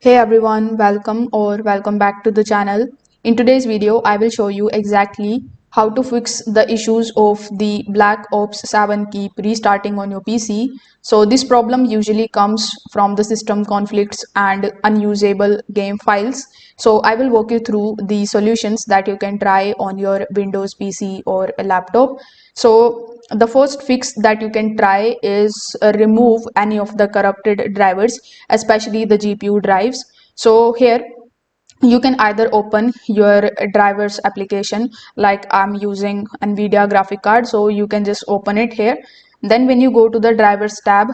Hey everyone, welcome back to the channel. In today's video, I will show you exactly how to fix the issues of the Black Ops 7 keep restarting on your PC. So this problem usually comes from the system conflicts and unusable game files. So I will walk you through the solutions that you can try on your Windows PC or a laptop. So the first fix that you can try is remove any of the corrupted drivers, especially the GPU drives. So here you can either open your drivers application, like I'm using NVIDIA graphic card, so you can just open it here. Then when you go to the drivers tab,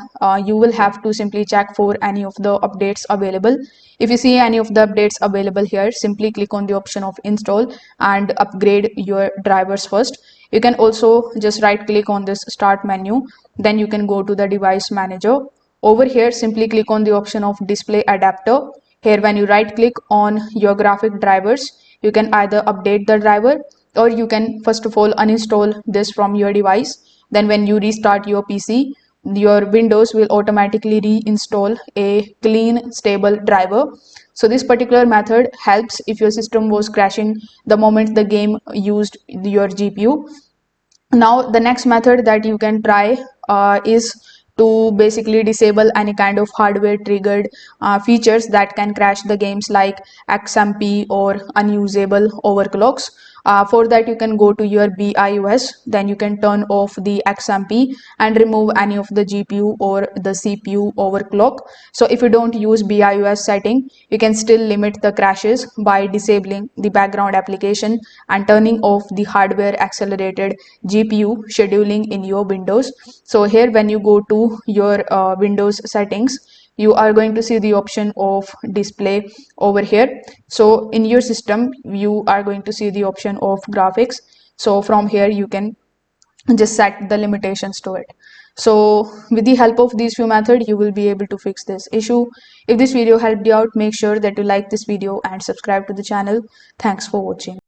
you will have to simply check for any of the updates available. If you see any of the updates available here, simply click on the option of install and upgrade your drivers first. You can also just right click on this start menu, then you can go to the device manager. Over here, simply click on the option of display adapter. Here, when you right click on your graphic drivers, you can either update the driver, or you can first of all uninstall this from your device. Then when you restart your PC, your Windows will automatically reinstall a clean, stable driver. So this particular method helps if your system was crashing the moment the game used your GPU. Now the next method that you can try is to basically disable any kind of hardware triggered features that can crash the games, like XMP or unusable overclocks. For that, you can go to your BIOS, then you can turn off the XMP and remove any of the GPU or the CPU overclock. So if you don't use BIOS setting, you can still limit the crashes by disabling the background application and turning off the hardware accelerated GPU scheduling in your Windows. So here, when you go to your Windows settings, you are going to see the option of display over here. So in your system, you are going to see the option of graphics. So from here, you can just set the limitations to it. So with the help of these few methods, you will be able to fix this issue. If this video helped you out, make sure that you like this video and subscribe to the channel. Thanks for watching.